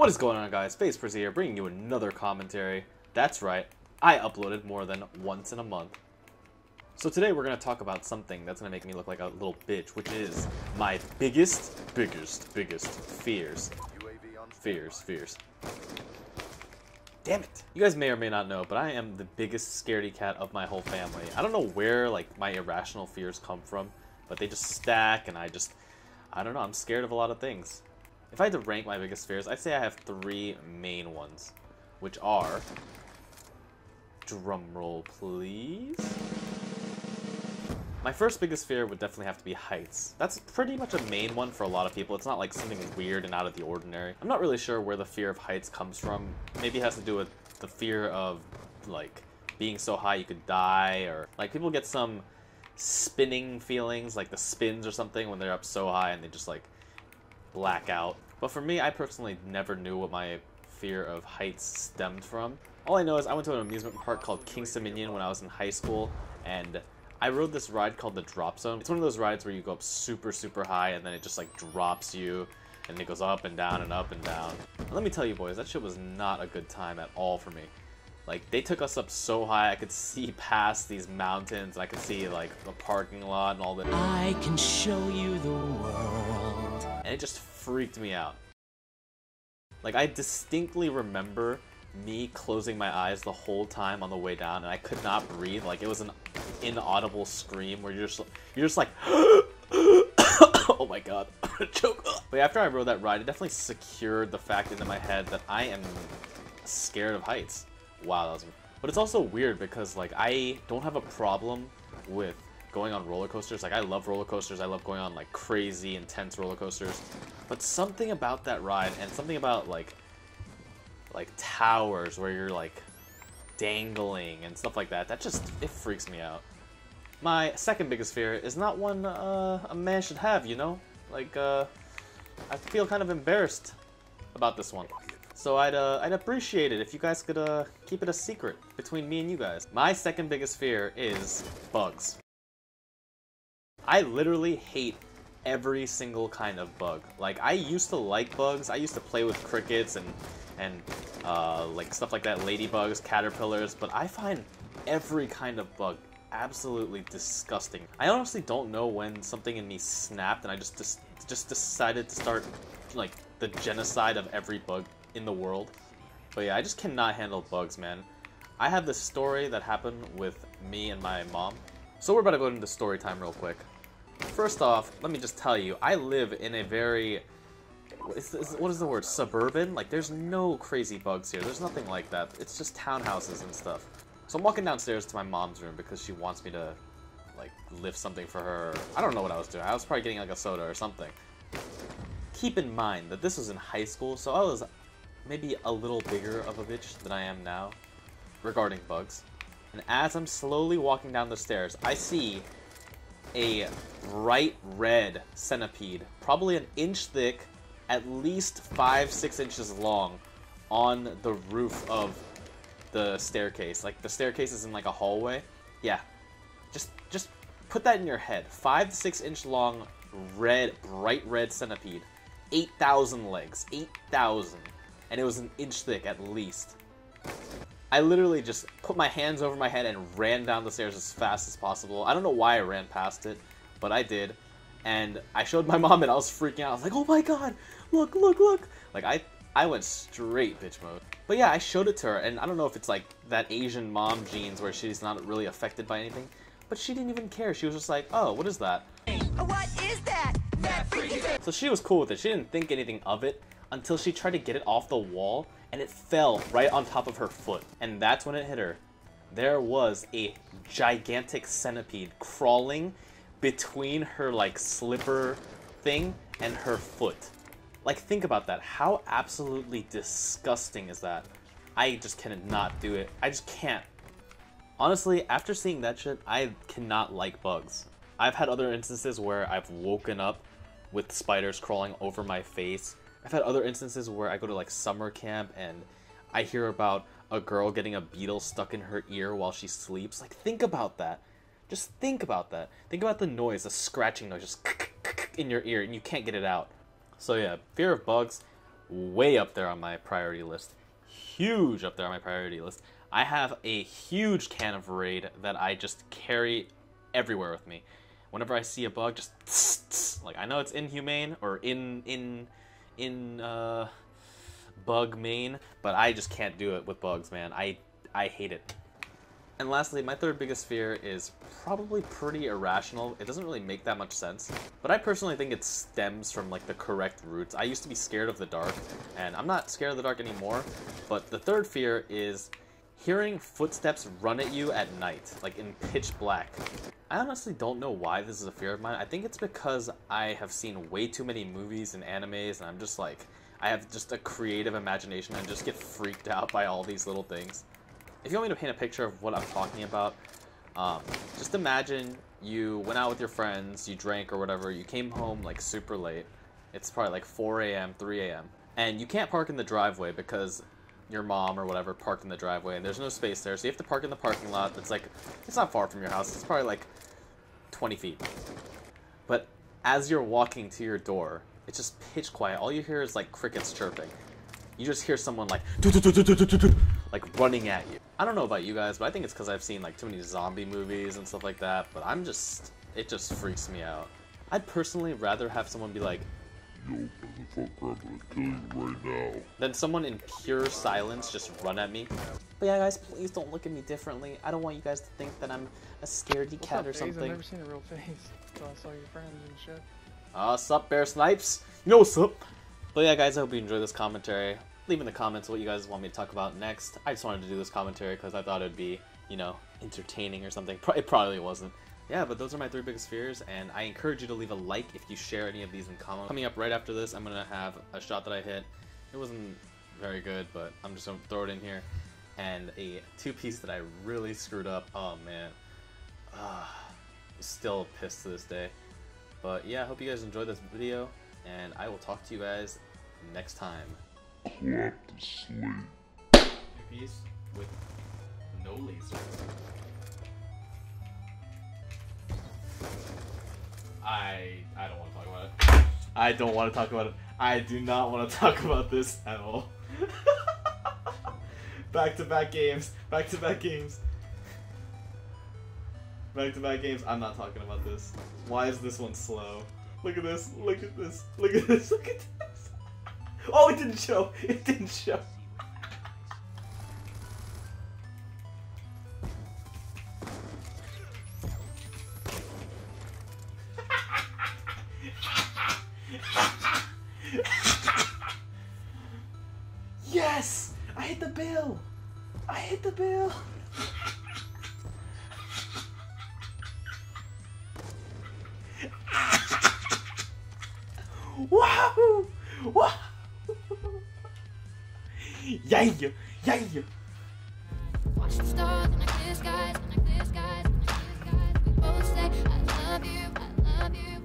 What is going on, guys? FaZe PryZee here, bringing you another commentary. That's right, I uploaded more than once in a month. So today we're going to talk about something that's going to make me look like a little bitch, which is my biggest fears. Fears. Damn it. You guys may or may not know, but I am the biggest scaredy cat of my whole family. I don't know where, like, my irrational fears come from, but they just stack, and I don't know, I'm scared of a lot of things. If I had to rank my biggest fears, I'd say I have three main ones, which are, drumroll please, my first biggest fear would definitely have to be heights. That's pretty much a main one for a lot of people. It's not like something weird and out of the ordinary. I'm not really sure where the fear of heights comes from. Maybe it has to do with the fear of, like, being so high you could die, or, like, people get some spinning feelings, like the spins or something, when they're up so high and they just, like, black out. But for me, I personally never knew what my fear of heights stemmed from. All I know is I went to an amusement park called King's Dominion when I was in high school, and I rode this ride called the Drop Zone. It's one of those rides where you go up super high and then it just like drops you and it goes up and down and up and down. And let me tell you boys, that shit was not a good time at all for me. Like, they took us up so high, I could see past these mountains, and I could see, like, the parking lot and all that. I can show you the world. And it just freaked me out. Like, I distinctly remember me closing my eyes the whole time on the way down, and I could not breathe. Like, it was an inaudible scream where you're just like, oh my god, choke. But after I rode that ride, it definitely secured the fact into my head that I am scared of heights. Wow, that was... But it's also weird because, like, I don't have a problem with going on roller coasters. Like, I love roller coasters. I love going on, like, crazy, intense roller coasters. But something about that ride, and something about, like towers where you're, like, dangling and stuff like that, that just, it freaks me out. My second biggest fear is not one a man should have, you know? Like, I feel kind of embarrassed about this one. So I'd appreciate it if you guys could keep it a secret between me and you guys. My second biggest fear is bugs. I literally hate every single kind of bug. Like, I used to like bugs. I used to play with crickets and like stuff like that, ladybugs, caterpillars, but I find every kind of bug absolutely disgusting. I honestly don't know when something in me snapped and I just decided to start, like, the genocide of every bug in the world. But yeah, I just cannot handle bugs, man. I have this story that happened with me and my mom. So we're about to go into story time real quick. First off, let me just tell you, I live in a very, what is the word, suburban? Like, there's no crazy bugs here. There's nothing like that. It's just townhouses and stuff. So I'm walking downstairs to my mom's room because she wants me to, like, lift something for her. I don't know what I was doing. I was probably getting, like, a soda or something. Keep in mind that this was in high school, so I was maybe a little bigger of a bitch than I am now regarding bugs. And as I'm slowly walking down the stairs, I see a bright red centipede, probably an inch thick, at least 5-6 inches long, on the roof of the staircase. Like, the staircase is in, like, a hallway. Yeah, just put that in your head. 5 to 6 inch long, red, bright red centipede, 8,000 legs, 8,000. And it was an inch thick at least. I literally just put my hands over my head and ran down the stairs as fast as possible. I don't know why I ran past it, but I did. And I showed my mom and I was freaking out. I was like, oh my god, look. Like, I went straight bitch mode. But yeah, I showed it to her, and I don't know if it's like that Asian mom genes where she's not really affected by anything, but she didn't even care. She was just like, oh, what is that? What is that? So she was cool with it. She didn't think anything of it until she tried to get it off the wall, and it fell right on top of her foot. And that's when it hit her. There was a gigantic centipede crawling between her, like, slipper thing and her foot. Like, think about that. How absolutely disgusting is that? I just cannot do it. I just can't. Honestly, after seeing that shit, I cannot like bugs. I've had other instances where I've woken up with spiders crawling over my face. I've had other instances where I go to, like, summer camp and I hear about a girl getting a beetle stuck in her ear while she sleeps. Like, think about that. Just think about that. Think about the noise, the scratching noise, just in your ear, and you can't get it out. So yeah, fear of bugs, way up there on my priority list. Huge up there on my priority list. I have a huge can of Raid that I just carry everywhere with me. Whenever I see a bug, just tss, tss. Like, I know it's inhumane or in bug main, but I just can't do it with bugs, man. I hate it. And lastly, my third biggest fear is probably pretty irrational. It doesn't really make that much sense, but I personally think it stems from like the correct roots. I used to be scared of the dark, and I'm not scared of the dark anymore, but the third fear is hearing footsteps run at you at night, like in pitch black. I honestly don't know why this is a fear of mine. I think it's because I have seen way too many movies and animes, and I'm just like, I have just a creative imagination and just get freaked out by all these little things. If you want me to paint a picture of what I'm talking about, just imagine you went out with your friends, you drank or whatever, you came home like super late. It's probably like 4 a.m., 3 a.m. And you can't park in the driveway because your mom or whatever parked in the driveway and there's no space there. So you have to park in the parking lot that's like, it's not far from your house. It's probably like 20 feet. But as you're walking to your door, it's just pitch quiet. All you hear is like crickets chirping. You just hear someone like running at you. I don't know about you guys, but I think it's because I've seen like too many zombie movies and stuff like that, but it just freaks me out. I'd personally rather have someone be like, "Yo, motherfucker, I'm gonna kill you right now," than someone in pure silence just run at me. But yeah, guys, please don't look at me differently. I don't want you guys to think that I'm a scaredy cat or something. I've never seen a real FaZe, so I saw your friends and shit. Sup, Bear Snipes? You know what's up? But yeah, guys, I hope you enjoyed this commentary. Leave in the comments what you guys want me to talk about next. I just wanted to do this commentary because I thought it would be, you know, entertaining or something. It probably wasn't. Yeah, but those are my 3 biggest fears, and I encourage you to leave a like if you share any of these in comments. Coming up right after this, I'm going to have a shot that I hit. It wasn't very good, but I'm just going to throw it in here. And a 2-piece that I really screwed up. Oh, man. Still pissed to this day. But yeah, I hope you guys enjoyed this video, and I will talk to you guys next time. Clap to sleep. 2-piece with no laser. I don't want to talk about it. I don't want to talk about it. I do not want to talk about this at all. Back-to-back games. Back-to-back games. Back-to-back games. I'm not talking about this. Why is this one slow? Look at this. Look at this. Look at this. Look at this. Oh, it didn't show. It didn't show. Yes! I hit the bill! I hit the bill! Wow! Wow! Yeah! Yeah! Watch the stars and the clear skies, and the clear skies, and the clear skies. We both say, I love you, I love you.